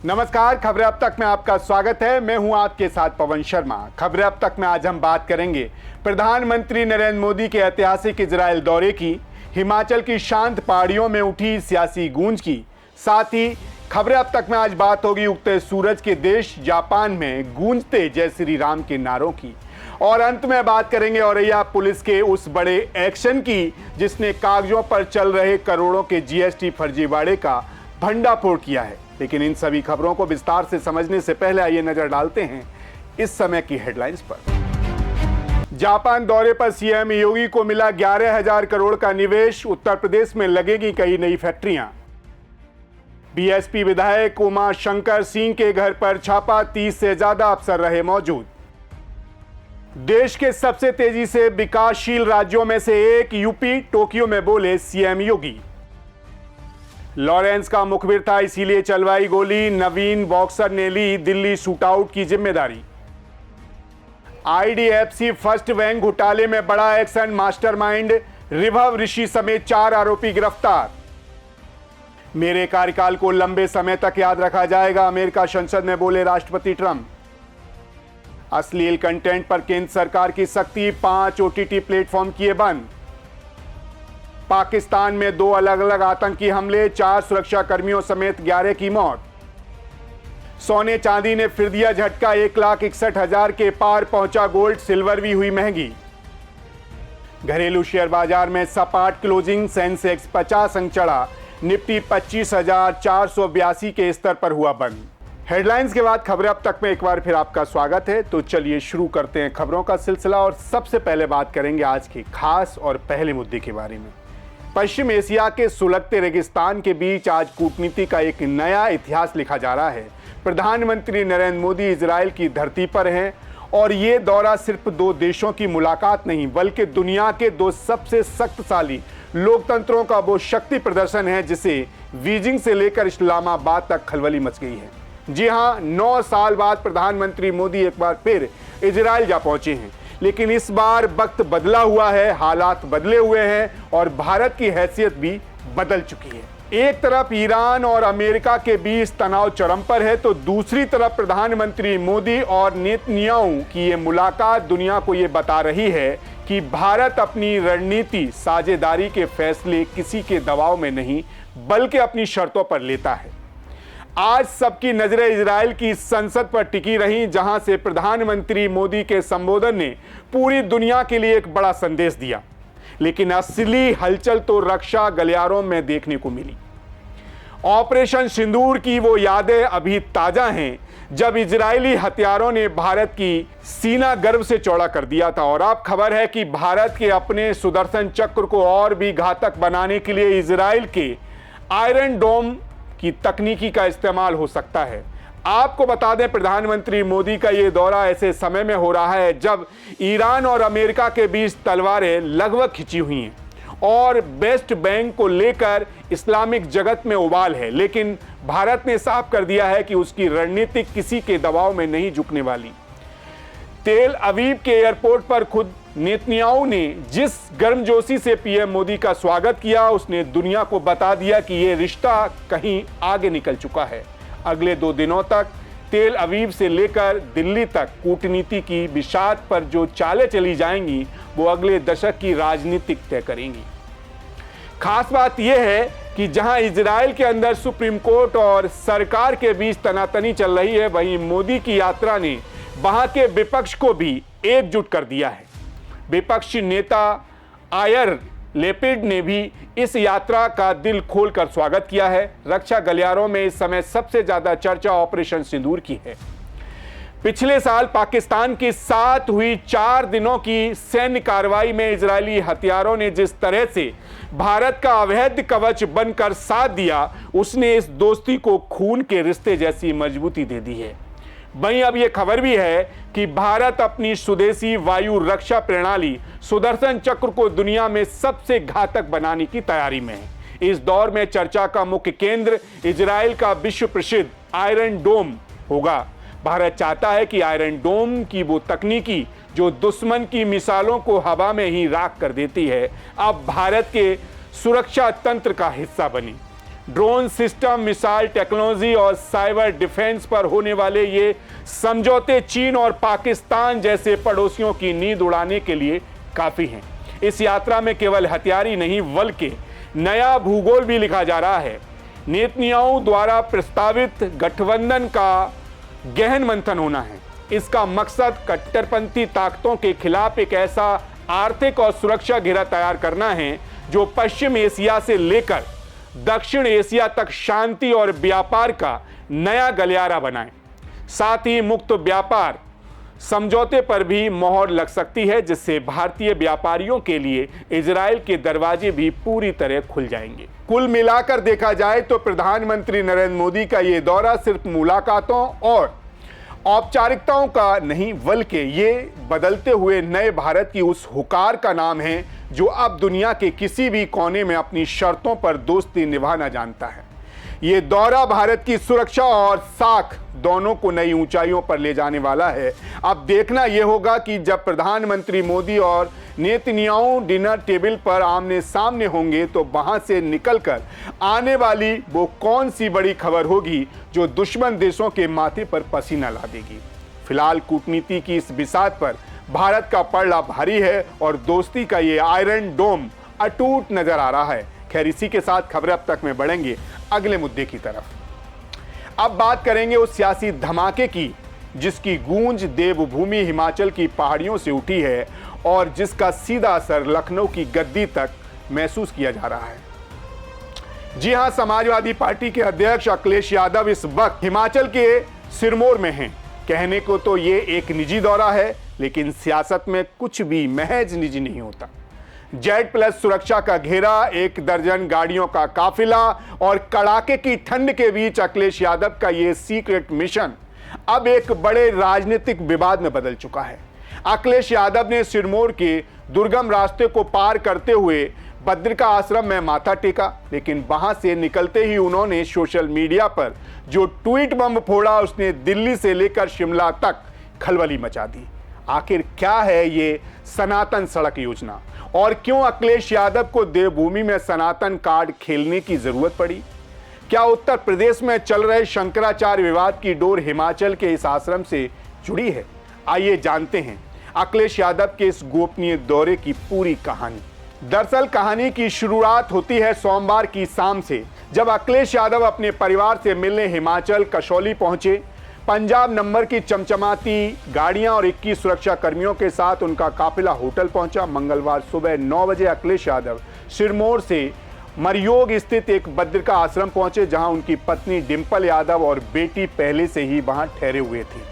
नमस्कार, खबरें अब तक में आपका स्वागत है। मैं हूं आपके साथ पवन शर्मा। खबरें अब तक में आज हम बात करेंगे प्रधानमंत्री नरेंद्र मोदी के ऐतिहासिक इजरायल दौरे की, हिमाचल की शांत पहाड़ियों में उठी सियासी गूंज की। साथ ही खबरें अब तक में आज बात होगी उगते सूरज के देश जापान में गूंजते जय श्री राम के नारों की। और अंत में बात करेंगे औरैया पुलिस के उस बड़े एक्शन की जिसने कागजों पर चल रहे करोड़ों के जीएसटी फर्जीवाड़े का भंडाफोड़ किया है। लेकिन इन सभी खबरों को विस्तार से समझने से पहले आइए नजर डालते हैं इस समय की हेडलाइंस पर। जापान दौरे पर सीएम योगी को मिला 11,000 करोड़ का निवेश, उत्तर प्रदेश में लगेगी कई नई फैक्ट्रियां। बीएसपी विधायक उमा शंकर सिंह के घर पर छापा, 30 से ज्यादा अफसर रहे मौजूद। देश के सबसे तेजी से विकासशील राज्यों में से एक यूपी, टोक्यो में बोले सीएम योगी। लॉरेंस का मुखबिर था इसीलिए चलवाई गोली, नवीन बॉक्सर ने ली दिल्ली शूटआउट की जिम्मेदारी। आईडीएफसी फर्स्ट बैंक घोटाले में बड़ा एक्शन, मास्टरमाइंड रिभव ऋषि समेत 4 आरोपी गिरफ्तार। मेरे कार्यकाल को लंबे समय तक याद रखा जाएगा, अमेरिका संसद में बोले राष्ट्रपति ट्रंप। अश्लील कंटेंट पर केंद्र सरकार की सख्ती, 5 ओटीटी प्लेटफॉर्म किए बंद। पाकिस्तान में 2 अलग अलग आतंकी हमले, 4 सुरक्षा कर्मियों समेत 11 की मौत। सोने चांदी ने फिर दिया झटका, 1,61,000 के पार पहुंचा गोल्ड, सिल्वर भी हुई महंगी। घरेलू शेयर बाजार में सपाट क्लोजिंग, सेंसेक्स 50 अंक चढ़ा, निफ्टी 25,482 के स्तर पर हुआ बंद। हेडलाइंस के बाद खबरें अब तक में एक बार फिर आपका स्वागत है। तो चलिए शुरू करते हैं खबरों का सिलसिला और सबसे पहले बात करेंगे आज के खास और पहले मुद्दे के बारे में। पश्चिम एशिया के सुलगते रेगिस्तान के बीच आज कूटनीति का एक नया इतिहास लिखा जा रहा है। प्रधानमंत्री नरेंद्र मोदी इजरायल की धरती पर हैं और ये दौरा सिर्फ 2 देशों की मुलाकात नहीं बल्कि दुनिया के 2 सबसे शक्तिशाली लोकतंत्रों का वो शक्ति प्रदर्शन है जिसे बीजिंग से लेकर इस्लामाबाद तक खलबली मच गई है। जी हां, 9 साल बाद प्रधानमंत्री मोदी एक बार फिर इजरायल जा पहुंचे हैं, लेकिन इस बार वक्त बदला हुआ है, हालात बदले हुए हैं और भारत की हैसियत भी बदल चुकी है। एक तरफ ईरान और अमेरिका के बीच तनाव चरम पर है तो दूसरी तरफ प्रधानमंत्री मोदी और नेतन्याहू की ये मुलाकात दुनिया को ये बता रही है कि भारत अपनी रणनीति साझेदारी के फैसले किसी के दबाव में नहीं बल्कि अपनी शर्तों पर लेता है। आज सबकी नजरें इजरायल की संसद पर टिकी रहीं, जहां से प्रधानमंत्री मोदी के संबोधन ने पूरी दुनिया के लिए एक बड़ा संदेश दिया। लेकिन असली हलचल तो रक्षा गलियारों में देखने को मिली। ऑपरेशन सिंदूर की वो यादें अभी ताजा हैं जब इजरायली हथियारों ने भारत की सीना गर्व से चौड़ा कर दिया था। और अब खबर है कि भारत के अपने सुदर्शन चक्र को और भी घातक बनाने के लिए इजरायल के आयरन डोम की तकनीकी का इस्तेमाल हो सकता है। आपको बता दें, प्रधानमंत्री मोदी का यह दौरा ऐसे समय में हो रहा है जब ईरान और अमेरिका के बीच तलवारें लगभग खिंची हुई हैं और वेस्ट बैंक को लेकर इस्लामिक जगत में उबाल है। लेकिन भारत ने साफ कर दिया है कि उसकी रणनीति किसी के दबाव में नहीं झुकने वाली। तेल अवीव के एयरपोर्ट पर खुद नेतन्याहू ने जिस गर्मजोशी से पीएम मोदी का स्वागत किया, उसने दुनिया को बता दिया कि यह रिश्ता कहीं आगे निकल चुका है। अगले 2 दिनों तक तेल अवीव से लेकर दिल्ली तक कूटनीति की बिसात पर जो चालें चली जाएंगी वो अगले दशक की राजनीतिक तय करेंगी। खास बात यह है कि जहां इजरायल के अंदर सुप्रीम कोर्ट और सरकार के बीच तनातनी चल रही है, वहीं मोदी की यात्रा ने वहां के विपक्ष को भी एकजुट कर दिया है। विपक्षी नेता आयर लेपिड ने भी इस यात्रा का दिल खोलकर स्वागत किया है। रक्षा गलियारों में इस समय सबसे ज्यादा चर्चा ऑपरेशन सिंदूर की है। पिछले साल पाकिस्तान के साथ हुई 4 दिनों की सैन्य कार्रवाई में इजरायली हथियारों ने जिस तरह से भारत का अवैध कवच बनकर साथ दिया, उसने इस दोस्ती को खून के रिश्ते जैसी मजबूती दे दी है। वहीं अब यह खबर भी है कि भारत अपनी स्वदेशी वायु रक्षा प्रणाली सुदर्शन चक्र को दुनिया में सबसे घातक बनाने की तैयारी में है। इस दौर में चर्चा का मुख्य केंद्र इजरायल का विश्व प्रसिद्ध आयरन डोम होगा। भारत चाहता है कि आयरन डोम की वो तकनीकी जो दुश्मन की मिसाइलों को हवा में ही राख कर देती है, अब भारत के सुरक्षा तंत्र का हिस्सा बनी। ड्रोन सिस्टम, मिसाइल टेक्नोलॉजी और साइबर डिफेंस पर होने वाले ये समझौते चीन और पाकिस्तान जैसे पड़ोसियों की नींद उड़ाने के लिए काफी हैं। इस यात्रा में केवल हथियार ही नहीं बल्कि नया भूगोल भी लिखा जा रहा है। नेतन्याहू द्वारा प्रस्तावित गठबंधन का गहन मंथन होना है। इसका मकसद कट्टरपंथी ताकतों के खिलाफ एक ऐसा आर्थिक और सुरक्षा घेरा तैयार करना है जो पश्चिम एशिया से लेकर दक्षिण एशिया तक शांति और व्यापार का नया गलियारा बनाए। साथ ही मुक्त व्यापार समझौते पर भी मोहर लग सकती है, जिससे भारतीय व्यापारियों के लिए इजराइल के दरवाजे भी पूरी तरह खुल जाएंगे। कुल मिलाकर देखा जाए तो प्रधानमंत्री नरेंद्र मोदी का यह दौरा सिर्फ मुलाकातों और औपचारिकताओं का नहीं बल्कि ये बदलते हुए नए भारत की उस हुकार का नाम है जो अब दुनिया के किसी भी कोने में अपनी शर्तों पर दोस्ती निभाना जानता है। ये दौरा भारत की सुरक्षा और साख दोनों को नई ऊंचाइयों पर ले जाने वाला है। अब देखना यह होगा कि जब प्रधानमंत्री मोदी और नेतन्याहू डिनर टेबल पर आमने सामने होंगे तो वहां से निकलकर आने वाली वो कौन सी बड़ी खबर होगी जो दुश्मन देशों के माथे पर पसीना ला देगी। फिलहाल कूटनीति की इस बिसात पर भारत का पलड़ा भारी है और दोस्ती का ये आयरन डोम अटूट नजर आ रहा है। खैर, इसी के साथ खबरें अब तक में बढ़ेंगे अगले मुद्दे की तरफ। अब बात करेंगे उस सियासी धमाके की जिसकी गूंज देवभूमि हिमाचल की पहाड़ियों से उठी है और जिसका सीधा असर लखनऊ की गद्दी तक महसूस किया जा रहा है। जी हां, समाजवादी पार्टी के अध्यक्ष अखिलेश यादव इस वक्त हिमाचल के सिरमौर में हैं। कहने को तो ये एक निजी दौरा है, लेकिन सियासत में कुछ भी महज निजी नहीं होता। Z+ सुरक्षा का घेरा, 1 दर्जन गाड़ियों का काफिला और कड़ाके की ठंड के बीच अखिलेश यादव का यह सीक्रेट मिशन अब एक बड़े राजनीतिक विवाद में बदल चुका है। अखिलेश यादव ने सिरमौर के दुर्गम रास्ते को पार करते हुए बद्रिका आश्रम में माथा टेका, लेकिन वहां से निकलते ही उन्होंने सोशल मीडिया पर जो ट्वीट बम फोड़ा उसने दिल्ली से लेकर शिमला तक खलबली मचा दी। आखिर क्या है ये सनातन सड़क योजना और क्यों अखिलेश यादव को देवभूमि में सनातन कार्ड खेलने की जरूरत पड़ी? क्या उत्तर प्रदेश में चल रहे शंकराचार्य विवाद की डोर हिमाचल के इस आश्रम से जुड़ी है? आइए जानते हैं अखिलेश यादव के इस गोपनीय दौरे की पूरी कहानी। दरअसल कहानी की शुरुआत होती है सोमवार की शाम से, जब अखिलेश यादव अपने परिवार से मिलने हिमाचल कसौली पहुंचे। पंजाब नंबर की चमचमाती गाड़ियां और 21 सुरक्षा कर्मियों के साथ उनका काफिला होटल पहुंचा। मंगलवार सुबह 9 बजे अखिलेश यादव सिरमौर से मरयोग स्थित एक बद्रिका आश्रम पहुंचे, जहां उनकी पत्नी डिंपल यादव और बेटी पहले से ही वहां ठहरे हुए थे।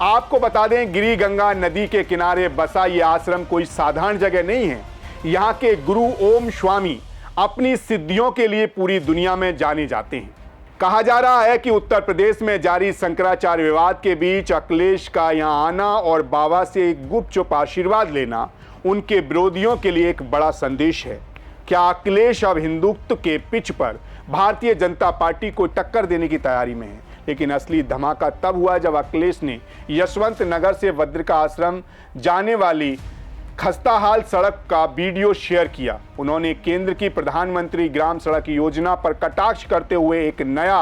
आपको बता दें, गिरी गंगा नदी के किनारे बसा ये आश्रम कोई साधारण जगह नहीं है। यहाँ के गुरु ओम स्वामी अपनी सिद्धियों के लिए पूरी दुनिया में जाने जाते हैं। कहा जा रहा है कि उत्तर प्रदेश में जारी शंकराचार्य विवाद के बीच अखिलेश का यहां आना और बाबा से गुपचुप आशीर्वाद लेना उनके विरोधियों के लिए एक बड़ा संदेश है। क्या अखिलेश अब हिंदुत्व के पिच पर भारतीय जनता पार्टी को टक्कर देने की तैयारी में है? लेकिन असली धमाका तब हुआ जब अखिलेश ने यशवंत नगर से बद्रिका आश्रम जाने वाली खस्ताहाल सड़क का वीडियो शेयर किया। उन्होंने केंद्र की प्रधानमंत्री ग्राम सड़क योजना पर कटाक्ष करते हुए एक नया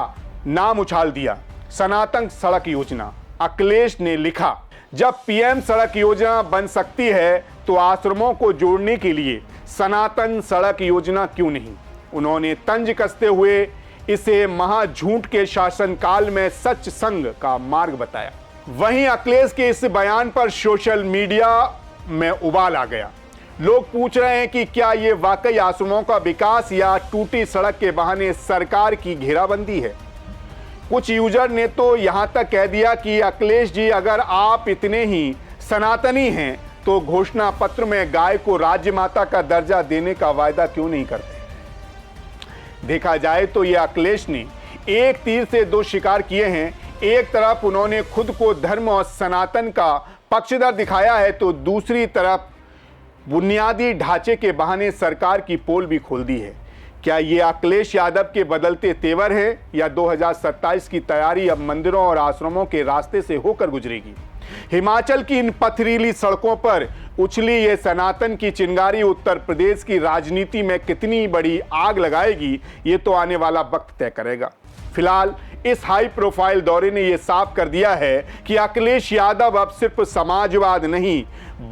नाम उछाल दिया, सनातन सड़क योजना। अखिलेश ने लिखा, जब पीएम सड़क योजना बन सकती है तो आश्रमों को जोड़ने के लिए सनातन सड़क योजना क्यों नहीं? उन्होंने तंज कसते हुए इसे महाझूठ के शासनकाल में सच संग का मार्ग बताया। वहीं अखिलेश के इस बयान पर सोशल मीडिया में उबाल आ गया। लोग पूछ रहे हैं कि क्या ये वाकई आश्रमों का विकास या टूटी सड़क के बहाने सरकार की घेराबंदी है। कुछ यूजर ने तो यहां तक कह दिया कि अखिलेश जी, अगर आप इतने ही सनातनी हैं तो घोषणा पत्र में गाय को राज्य माता का दर्जा देने का वायदा क्यों नहीं करते। देखा जाए तो ये अखिलेश ने एक तीर से दो शिकार किए हैं। एक तरफ उन्होंने खुद को धर्म और सनातन का पक्षधर दिखाया है, तो दूसरी तरफ बुनियादी ढांचे के बहाने सरकार की पोल भी खोल दी है। क्या ये अखिलेश यादव के बदलते तेवर है या 2027 की तैयारी अब मंदिरों और आश्रमों के रास्ते से होकर गुजरेगी? हिमाचल की इन पथरीली सड़कों पर उछली ये सनातन की चिंगारी उत्तर प्रदेश की राजनीति में कितनी बड़ी आग लगाएगी, ये तो आने वाला वक्त तय करेगा। फिलहाल इस हाई प्रोफाइल दौरे ने यह साफ कर दिया है कि अखिलेश यादव अब सिर्फ समाजवाद नहीं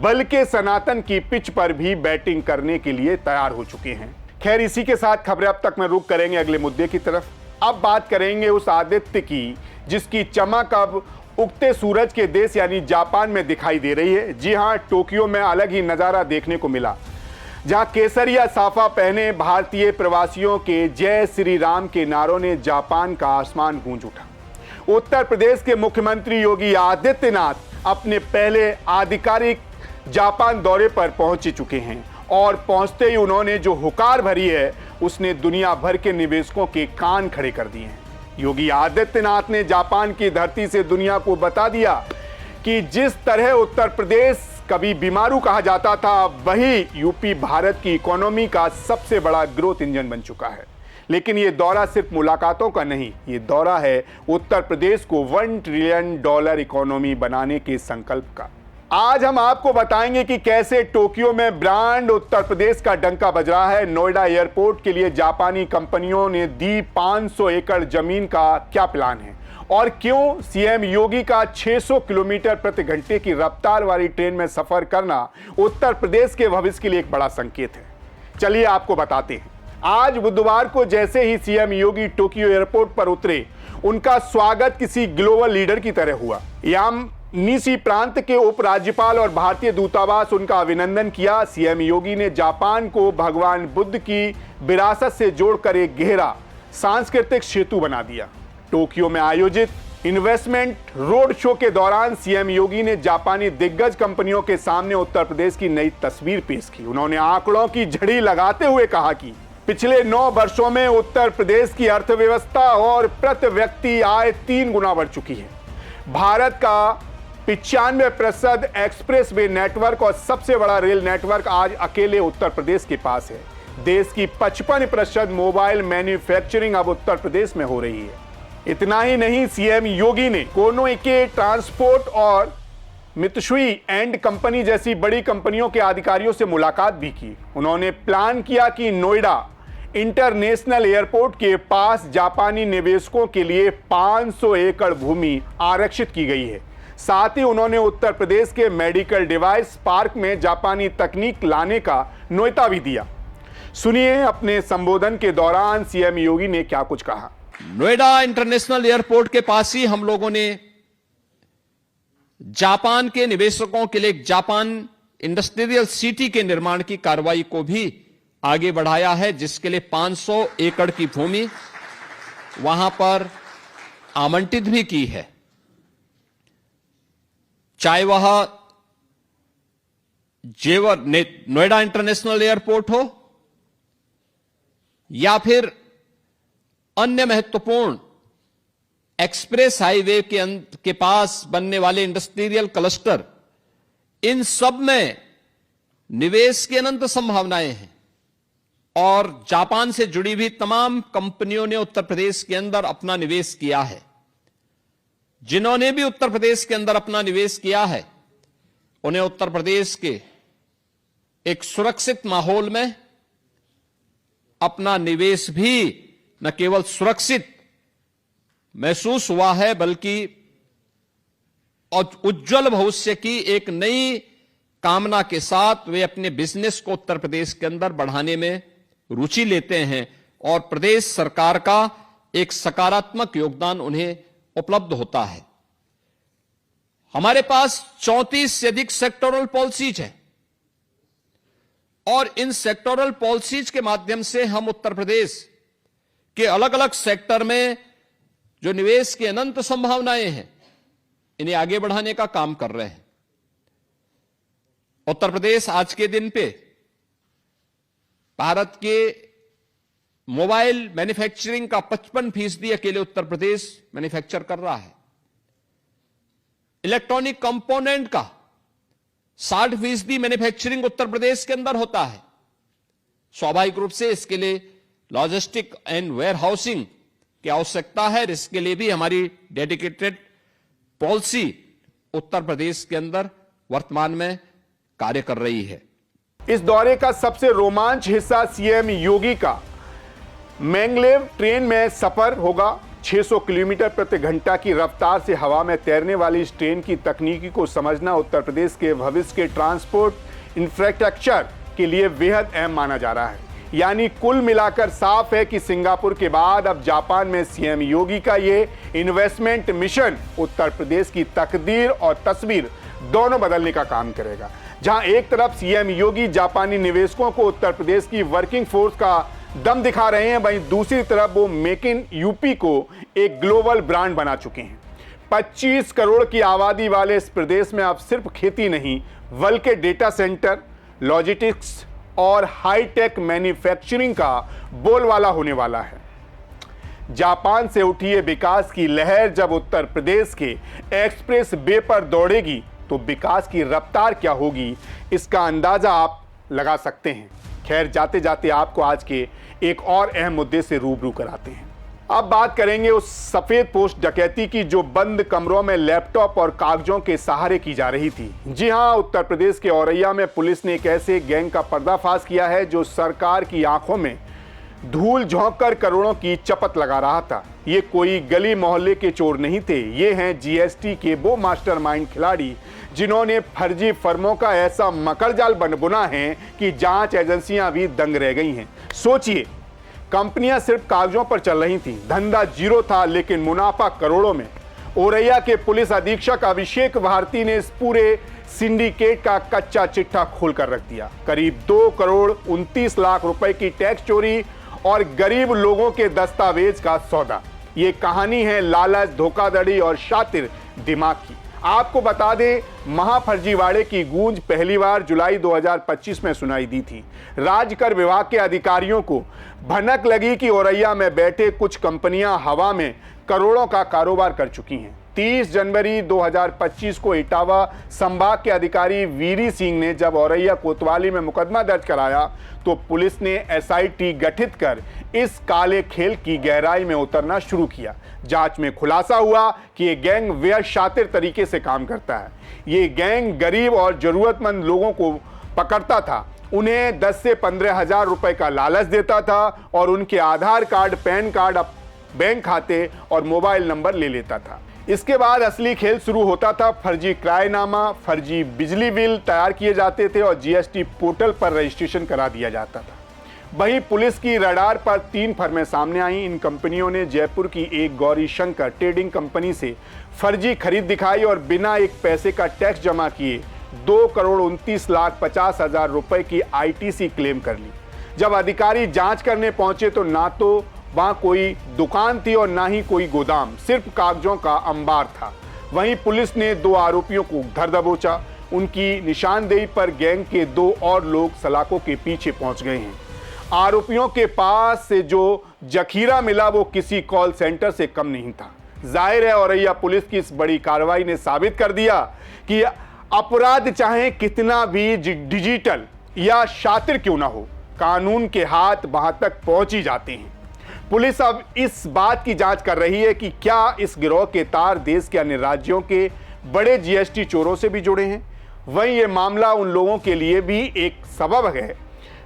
बल्कि सनातन की पिच पर भी बैटिंग करने के लिए तैयार हो चुके हैं। खैर, इसी के साथ खबरें अब तक में रुक करेंगे अगले मुद्दे की तरफ। अब बात करेंगे उस आदित्य की जिसकी चमक अब उगते सूरज के देश यानी जापान में दिखाई दे रही है। जी हां, टोक्यो में अलग ही नजारा देखने को मिला, जहां केसरिया साफा पहने भारतीय प्रवासियों के जय श्री राम के नारों ने जापान का आसमान गूंज उठा। उत्तर प्रदेश के मुख्यमंत्री योगी आदित्यनाथ अपने पहले आधिकारिक जापान दौरे पर पहुंच चुके हैं और पहुंचते ही उन्होंने जो हुकार भरी है उसने दुनिया भर के निवेशकों के कान खड़े कर दिए हैं। योगी आदित्यनाथ ने जापान की धरती से दुनिया को बता दिया कि जिस तरह उत्तर प्रदेश कभी बीमारू कहा जाता था, वही यूपी भारत की इकोनॉमी का सबसे बड़ा ग्रोथ इंजन बन चुका है। लेकिन ये दौरा सिर्फ मुलाकातों का नहीं, ये दौरा है उत्तर प्रदेश को $1 ट्रिलियन इकोनॉमी बनाने के संकल्प का। आज हम आपको बताएंगे कि कैसे टोक्यो में ब्रांड उत्तर प्रदेश का डंका बज रहा है। नोएडा एयरपोर्ट के लिए जापानी कंपनियों ने दी 500 एकड़ जमीन का क्या प्लान है और क्यों सीएम योगी का 600 किलोमीटर प्रति घंटे की रफ्तार वाली ट्रेन में सफर करना उत्तर प्रदेश के भविष्य के लिए एक बड़ा संकेत है। चलिए आपको बताते हैं। आज बुधवार को जैसे ही सीएम योगी टोक्यो एयरपोर्ट पर उतरे, उनका स्वागत किसी ग्लोबल लीडर की तरह हुआ। यामानीशी प्रांत के उपराज्यपाल और भारतीय दूतावास उनका अभिनंदन किया। सीएम योगी ने जापान को भगवान बुद्ध की विरासत से जोड़कर एक गहरा सांस्कृतिक सेतु बना दिया। टोक्यो में आयोजित इन्वेस्टमेंट रोड शो के दौरान सीएम योगी ने जापानी दिग्गज कंपनियों के सामने उत्तर प्रदेश की नई तस्वीर पेश की। उन्होंने आंकड़ों की झड़ी लगाते हुए कहा कि पिछले 9 वर्षों में उत्तर प्रदेश की अर्थव्यवस्था और प्रति व्यक्ति आय 3 गुना बढ़ चुकी है। भारत का 95% एक्सप्रेस वे नेटवर्क और सबसे बड़ा रेल नेटवर्क आज अकेले उत्तर प्रदेश के पास है। देश की 55% मोबाइल मैन्युफैक्चरिंग अब उत्तर प्रदेश में हो रही है। इतना ही नहीं, सीएम योगी ने कोनोइके ट्रांसपोर्ट और मित्सुई एंड कंपनी जैसी बड़ी कंपनियों के अधिकारियों से मुलाकात भी की। उन्होंने प्लान किया कि नोएडा इंटरनेशनल एयरपोर्ट के पास जापानी निवेशकों के लिए 500 एकड़ भूमि आरक्षित की गई है। साथ ही उन्होंने उत्तर प्रदेश के मेडिकल डिवाइस पार्क में जापानी तकनीक लाने का न्योता भी दिया। सुनिए अपने संबोधन के दौरान सीएम योगी ने क्या कुछ कहा। नोएडा इंटरनेशनल एयरपोर्ट के पास ही हम लोगों ने जापान के निवेशकों के लिए जापान इंडस्ट्रियल सिटी के निर्माण की कार्रवाई को भी आगे बढ़ाया है, जिसके लिए 500 एकड़ की भूमि वहां पर आवंटित भी की है। चाहे वह जेवर नोएडा इंटरनेशनल एयरपोर्ट हो या फिर अन्य महत्वपूर्ण एक्सप्रेस हाईवे के पास बनने वाले इंडस्ट्रियल क्लस्टर, इन सब में निवेश की अनंत संभावनाएं हैं और जापान से जुड़ी हुई तमाम कंपनियों ने उत्तर प्रदेश के अंदर अपना निवेश किया है। जिन्होंने भी उत्तर प्रदेश के अंदर अपना निवेश किया है, उन्हें उत्तर प्रदेश के एक सुरक्षित माहौल में अपना निवेश भी न केवल सुरक्षित महसूस हुआ है, बल्कि उज्जवल भविष्य की एक नई कामना के साथ वे अपने बिजनेस को उत्तर प्रदेश के अंदर बढ़ाने में रुचि लेते हैं और प्रदेश सरकार का एक सकारात्मक योगदान उन्हें उपलब्ध होता है। हमारे पास 34 से अधिक सेक्टोरल पॉलिसीज हैं और इन सेक्टोरल पॉलिसीज के माध्यम से हम उत्तर प्रदेश के अलग अलग सेक्टर में जो निवेश की अनंत संभावनाएं हैं, इन्हें आगे बढ़ाने का काम कर रहे हैं। उत्तर प्रदेश आज के दिन पे भारत के मोबाइल मैन्युफैक्चरिंग का 55% अकेले उत्तर प्रदेश मैन्युफैक्चर कर रहा है। इलेक्ट्रॉनिक कंपोनेंट का 60% मैन्युफैक्चरिंग उत्तर प्रदेश के अंदर होता है। स्वाभाविक रूप से इसके लिए लॉजिस्टिक एंड वेयर हाउसिंग की आवश्यकता है। इसके लिए भी हमारी डेडिकेटेड पॉलिसी उत्तर प्रदेश के अंदर वर्तमान में कार्य कर रही है। इस दौरे का सबसे रोमांच हिस्सा सीएम योगी का मैंगलेव ट्रेन में सफर होगा। 600 किलोमीटर प्रति घंटा की रफ्तार से हवा में तैरने वाली इस ट्रेन की तकनीकी को समझना उत्तर प्रदेश के भविष्य के ट्रांसपोर्ट इंफ्रास्ट्रक्चर के लिए बेहद अहम माना जा रहा है। यानी कुल मिलाकर साफ है कि सिंगापुर के बाद अब जापान में सीएम योगी का ये इन्वेस्टमेंट मिशन उत्तर प्रदेश की तकदीर और तस्वीर दोनों बदलने का काम करेगा। जहां एक तरफ सीएम योगी जापानी निवेशकों को उत्तर प्रदेश की वर्किंग फोर्स का दम दिखा रहे हैं, वहीं दूसरी तरफ वो मेक इन यूपी को एक ग्लोबल ब्रांड बना चुके हैं। 25 करोड़ की आबादी वाले इस प्रदेश में अब सिर्फ खेती नहीं बल्कि डेटा सेंटर, लॉजिस्टिक्स और हाईटेक मैन्युफैक्चरिंग का बोलबाला होने वाला है। जापान से उठी ये विकास की लहर जब उत्तर प्रदेश के एक्सप्रेस वे पर दौड़ेगी तो विकास की रफ्तार क्या होगी, इसका अंदाजा आप लगा सकते हैं। खैर, जाते जाते आपको आज के एक और अहम मुद्दे से रूबरू कराते हैं। अब बात करेंगे उस सफेद पोस्ट डकैती की जो बंद कमरों में लैपटॉप और कागजों के सहारे की जा रही थी। जी हां, उत्तर प्रदेश के औरैया में पुलिस ने एक ऐसे गैंग का पर्दाफाश किया है जो सरकार की आंखों में धूल झोंककर करोड़ों की चपत लगा रहा था। ये कोई गली मोहल्ले के चोर नहीं थे, ये हैं जीएसटी के वो मास्टरमाइंड खिलाड़ी जिन्होंने फर्जी फर्मों का ऐसा मकड़जाल बुना है कि जांच एजेंसियां भी दंग रह गई हैं। सोचिए, कंपनियां सिर्फ कागजों पर चल रही थीं, धंधा जीरो था लेकिन मुनाफा करोड़ों में। औरैया के पुलिस अधीक्षक अभिषेक भारती ने इस पूरे सिंडिकेट का कच्चा चिट्ठा खोलकर रख दिया। करीब 2 करोड़ 29 लाख रुपए की टैक्स चोरी और गरीब लोगों के दस्तावेज का सौदा। ये कहानी है लालच, धोखाधड़ी और शातिर दिमाग की। आपको बता दें, महाफर्जीवाड़े की गूंज पहली बार जुलाई 2025 में सुनाई दी थी। राजकर विभाग के अधिकारियों को भनक लगी कि औरैया में बैठे कुछ कंपनियां हवा में करोड़ों का कारोबार कर चुकी हैं। 30 जनवरी 2025 को इटावा संभाग के अधिकारी वीरी सिंह ने जब औरैया कोतवाली में मुकदमा दर्ज कराया तो पुलिस ने एसआईटी गठित कर इस काले खेल की गहराई में उतरना शुरू किया। जांच में खुलासा हुआ कि ये गैंग बेहद शातिर तरीके से काम करता है। ये गैंग गरीब और जरूरतमंद लोगों को पकड़ता था, उन्हें 10 से 15 हजार रुपए का लालच देता था और उनके आधार कार्ड, पैन कार्ड, बैंक खाते और मोबाइल नंबर ले लेता था। इसके बाद असली खेल शुरू होता था। फर्जी किराएनामा, फर्जी बिजली बिल तैयार किए जाते थे और जीएसटी पोर्टल पर रजिस्ट्रेशन करा दिया जाता था। वहीं पुलिस की रडार पर 3 फर्में सामने आई। इन कंपनियों ने जयपुर की एक गौरी शंकर ट्रेडिंग कंपनी से फर्जी खरीद दिखाई और बिना एक पैसे का टैक्स जमा किए 2 करोड़ 29 लाख 50 हजार रुपए की आईटीसी क्लेम कर ली। जब अधिकारी जांच करने पहुंचे तो ना तो वहां कोई दुकान थी और ना ही कोई गोदाम, सिर्फ कागजों का अंबार था। वहीं पुलिस ने 2 आरोपियों को धर दबोचा। उनकी निशानदेही पर गैंग के 2 और लोग सलाखों के पीछे पहुंच गए हैं। आरोपियों के पास से जो जखीरा मिला वो किसी कॉल सेंटर से कम नहीं था। जाहिर है औरैया पुलिस की इस बड़ी कार्रवाई ने साबित कर दिया कि अपराध चाहे कितना भी डिजिटल या शातिर क्यों ना हो, कानून के हाथ वहां तक पहुंच ही जाते हैं। पुलिस अब इस बात की जांच कर रही है कि क्या इस गिरोह के तार देश के अन्य राज्यों के बड़े जीएसटी चोरों से भी जुड़े हैं। वहीं यह मामला उन लोगों के लिए भी एक सबब है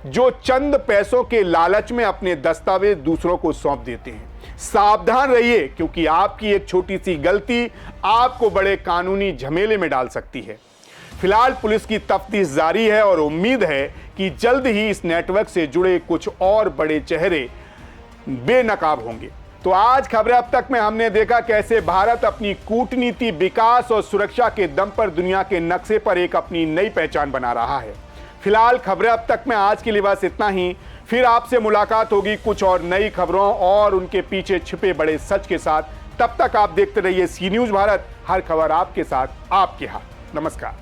जो चंद पैसों के लालच में अपने दस्तावेज दूसरों को सौंप देते हैं। सावधान रहिए, क्योंकि आपकी एक छोटी सी गलती आपको बड़े कानूनी झमेले में डाल सकती है। फिलहाल पुलिस की तफ्तीश जारी है और उम्मीद है कि जल्द ही इस नेटवर्क से जुड़े कुछ और बड़े चेहरे बेनकाब होंगे। तो आज खबरें अब तक में हमने देखा कैसे भारत अपनी कूटनीति, विकास और सुरक्षा के दम पर दुनिया के नक्शे पर एक अपनी नई पहचान बना रहा है। फिलहाल खबरें अब तक में आज के लिए बस इतना ही। फिर आपसे मुलाकात होगी कुछ और नई खबरों और उनके पीछे छिपे बड़े सच के साथ। तब तक आप देखते रहिए सी न्यूज़ भारत, हर खबर आपके साथ, आपके हाथ। नमस्कार।